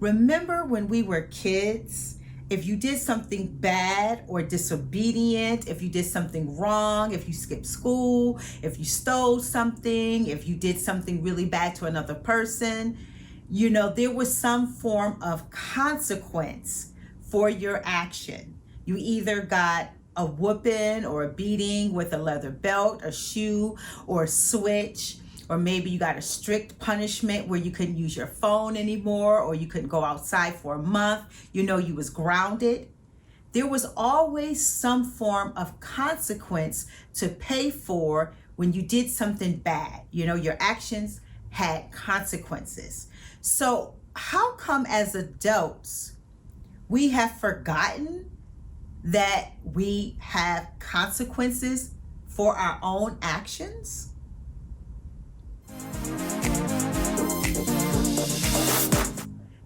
Remember when we were kids, if you did something bad or disobedient, if you did something wrong, if you skipped school, if you stole something, if you did something really bad to another person, there was some form of consequence for your action. You either got a whooping or a beating with a leather belt, a shoe, or a switch, or maybe you got a strict punishment where you couldn't use your phone anymore, or you couldn't go outside for a month. You was grounded. There was always some form of consequence to pay for when you did something bad. Your actions had consequences. So how come as adults we have forgotten that we have consequences for our own actions?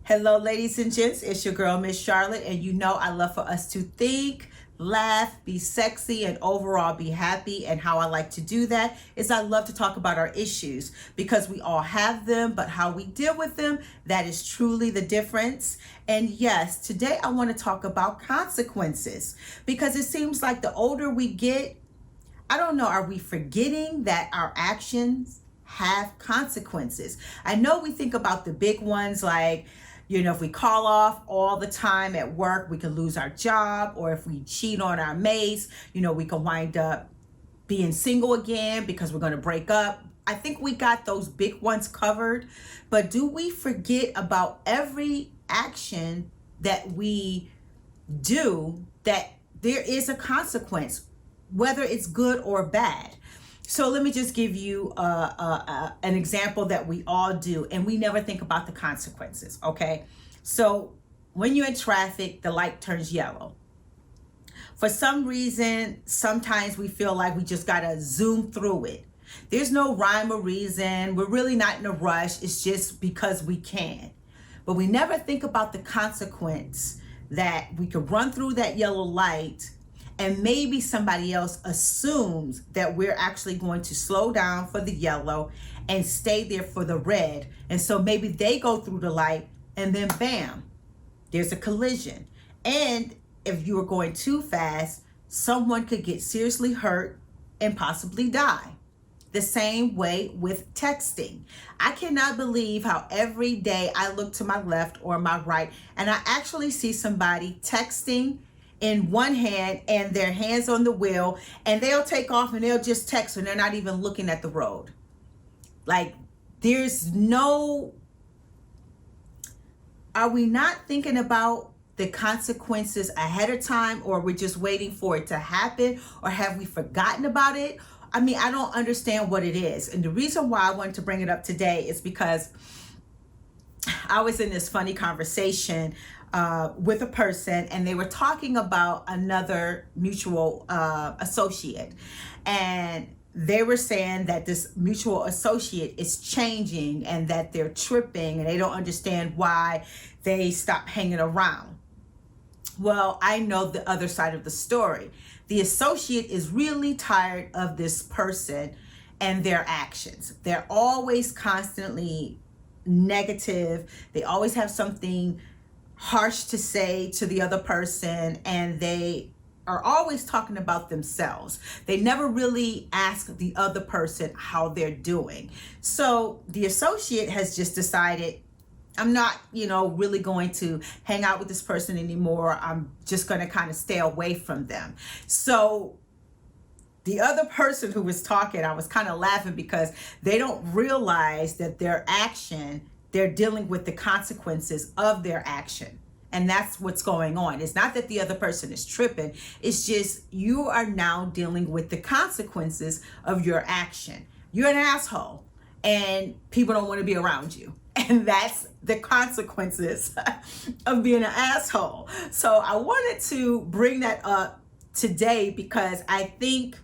Hello, ladies and gents. It's your girl, Miss Charlotte, and I love for us to think, laugh, be sexy, and overall be happy. And how I like to do that is I love to talk about our issues because we all have them, but how we deal with them, that is truly the difference. And yes, today I want to talk about consequences because it seems like the older we get, I don't know, are we forgetting that our actions have consequences? I know we think about the big ones like, if we call off all the time at work, we can lose our job, or if we cheat on our mates, we can wind up being single again because we're going to break up. I think we got those big ones covered, but do we forget about every action that we do, that there is a consequence, whether it's good or bad? So let me just give you an example that we all do, and we never think about the consequences, okay? So when you're in traffic, the light turns yellow. For some reason, sometimes we feel like we just gotta zoom through it. There's no rhyme or reason. We're really not in a rush. It's just because we can. But we never think about the consequence that we could run through that yellow light, and maybe somebody else assumes that we're actually going to slow down for the yellow and stay there for the red. And so maybe they go through the light and then bam, there's a collision. And if you are going too fast, someone could get seriously hurt and possibly die. The same way with texting. I cannot believe how every day I look to my left or my right and I actually see somebody texting in one hand and their hands on the wheel, and they'll take off and they'll just text and they're not even looking at the road. Like, are we not thinking about the consequences ahead of time, or we're just waiting for it to happen, or have we forgotten about it? I mean, I don't understand what it is. And the reason why I wanted to bring it up today is because I was in this funny conversation with a person, and they were talking about another mutual associate, and they were saying that this mutual associate is changing and that they're tripping and they don't understand why they stopped hanging around. Well, I know the other side of the story. The associate is really tired of this person and their actions. They're always constantly negative. They always have something harsh to say to the other person, and they are always talking about themselves. They never really ask the other person how they're doing. So the associate has just decided, I'm not, really going to hang out with this person anymore. I'm just going to kind of stay away from them. So the other person who was talking, I was kind of laughing because they don't realize that their action, they're dealing with the consequences of their action. And that's what's going on. It's not that the other person is tripping. It's just you are now dealing with the consequences of your action. You're an asshole and people don't want to be around you. And that's the consequences of being an asshole. So I wanted to bring that up today because I think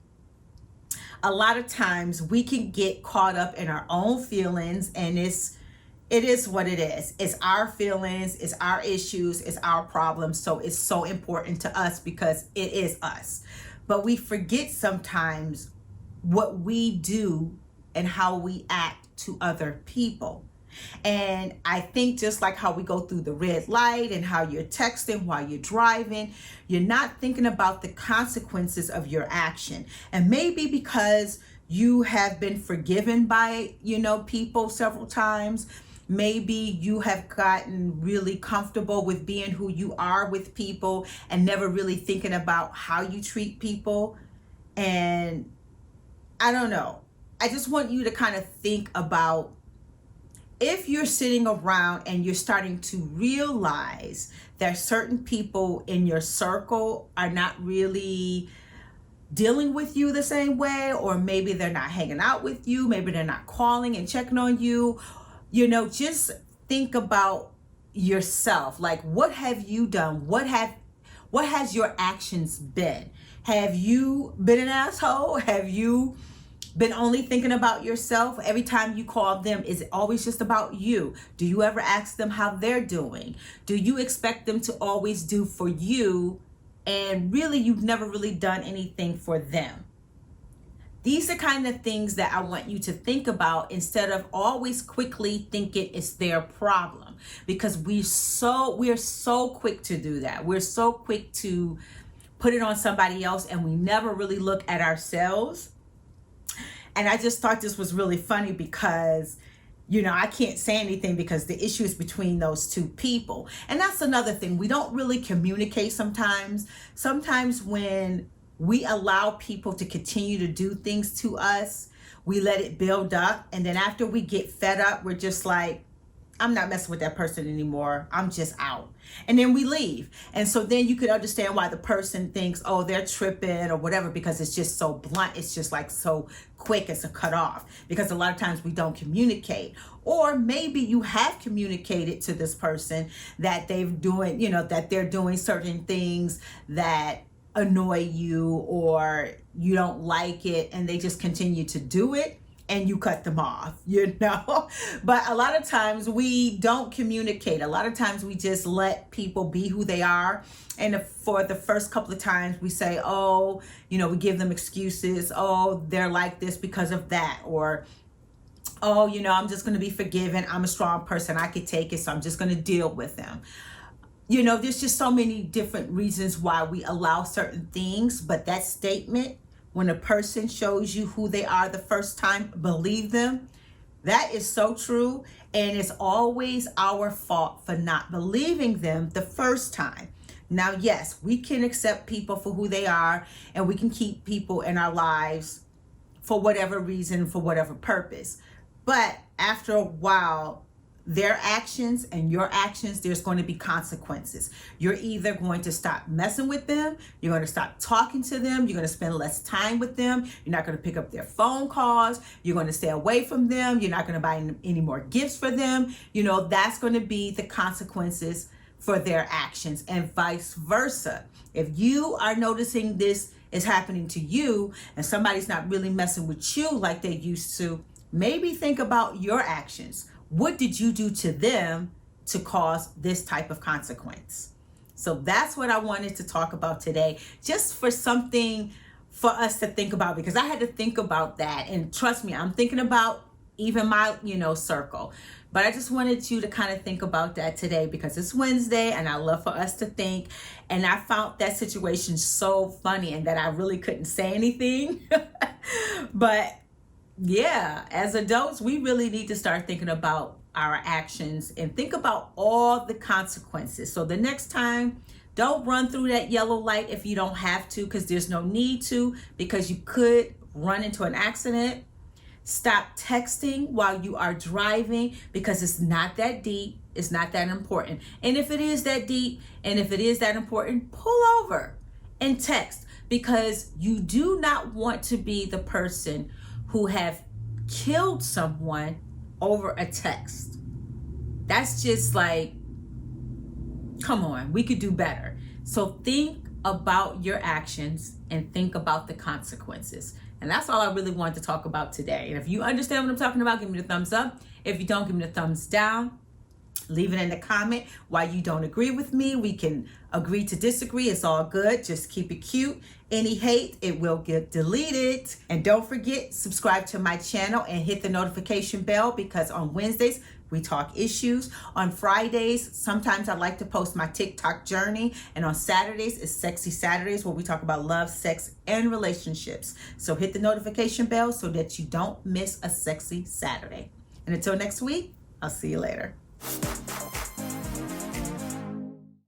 a lot of times we can get caught up in our own feelings, and it is what it is. It's our feelings, it's our issues, it's our problems. So it's so important to us because it is us. But we forget sometimes what we do and how we act to other people. And I think just like how we go through the red light and how you're texting while you're driving, you're not thinking about the consequences of your action. And maybe because you have been forgiven by, people several times, maybe you have gotten really comfortable with being who you are with people and never really thinking about how you treat people. And I don't know. I just want you to kind of think about, if you're sitting around and you're starting to realize that certain people in your circle are not really dealing with you the same way, or maybe they're not hanging out with you, maybe they're not calling and checking on you, just think about yourself. Like, what have you done? What has your actions been? Have you been an asshole? Have you been only thinking about yourself? Every time you call them, is it always just about you? Do you ever ask them how they're doing? Do you expect them to always do for you, and really you've never really done anything for them? These are kind of things that I want you to think about, instead of always quickly thinking it's their problem, because we're so quick to do that. We're so quick to put it on somebody else, and we never really look at ourselves. And I just thought this was really funny because, I can't say anything because the issue is between those two people. And that's another thing. We don't really communicate sometimes. Sometimes when we allow people to continue to do things to us, we let it build up. And then after we get fed up, we're just like, I'm not messing with that person anymore. I'm just out. And then we leave. And so then you could understand why the person thinks, oh, they're tripping or whatever, because it's just so blunt. It's just like so quick. It's a cut off, because a lot of times we don't communicate. Or maybe you have communicated to this person that they're doing certain things that annoy you, or you don't like it, and they just continue to do it, and you cut them off, But a lot of times we don't communicate. A lot of times we just let people be who they are. And for the first couple of times we say, oh, we give them excuses. Oh, they're like this because of that. Or, oh, I'm just going to be forgiven. I'm a strong person. I could take it. So I'm just going to deal with them. There's just so many different reasons why we allow certain things. But that statement, when a person shows you who they are the first time, believe them. That is so true. And it's always our fault for not believing them the first time. Now, yes, we can accept people for who they are, and we can keep people in our lives for whatever reason, for whatever purpose. But after a while, their actions and your actions, there's going to be consequences. You're either going to stop messing with them, you're going to stop talking to them, you're going to spend less time with them, you're not going to pick up their phone calls, you're going to stay away from them, you're not going to buy any more gifts for them. That's going to be the consequences for their actions, and vice versa. If you are noticing this is happening to you, and somebody's not really messing with you like they used to, maybe think about your actions. What did you do to them to cause this type of consequence? So that's what I wanted to talk about today, just for something for us to think about, because I had to think about that. And trust me, I'm thinking about even my, circle. But I just wanted you to kind of think about that today, because it's Wednesday and I love for us to think. And I found that situation so funny, and that I really couldn't say anything. But yeah, as adults, we really need to start thinking about our actions and think about all the consequences. So the next time, don't run through that yellow light if you don't have to, because there's no need to, because you could run into an accident. Stop texting while you are driving, because it's not that deep. It's not that important. And if it is that deep, and if it is that important, pull over and text, because you do not want to be the person who have killed someone over a text. That's just like, come on, we could do better. So think about your actions and think about the consequences. And that's all I really wanted to talk about today. And if you understand what I'm talking about, give me the thumbs up. If you don't, give me the thumbs down. Leave it in the comment why you don't agree with me. We can agree to disagree. It's all good. Just keep it cute. Any hate, it will get deleted. And don't forget, subscribe to my channel and hit the notification bell, because on Wednesdays, We talk issues. On Fridays, sometimes I like to post my TikTok journey. And on Saturdays is Sexy Saturdays, where we talk about love, sex, and relationships. So hit the notification bell so that you don't miss a sexy Saturday. And until next week, I'll see you later.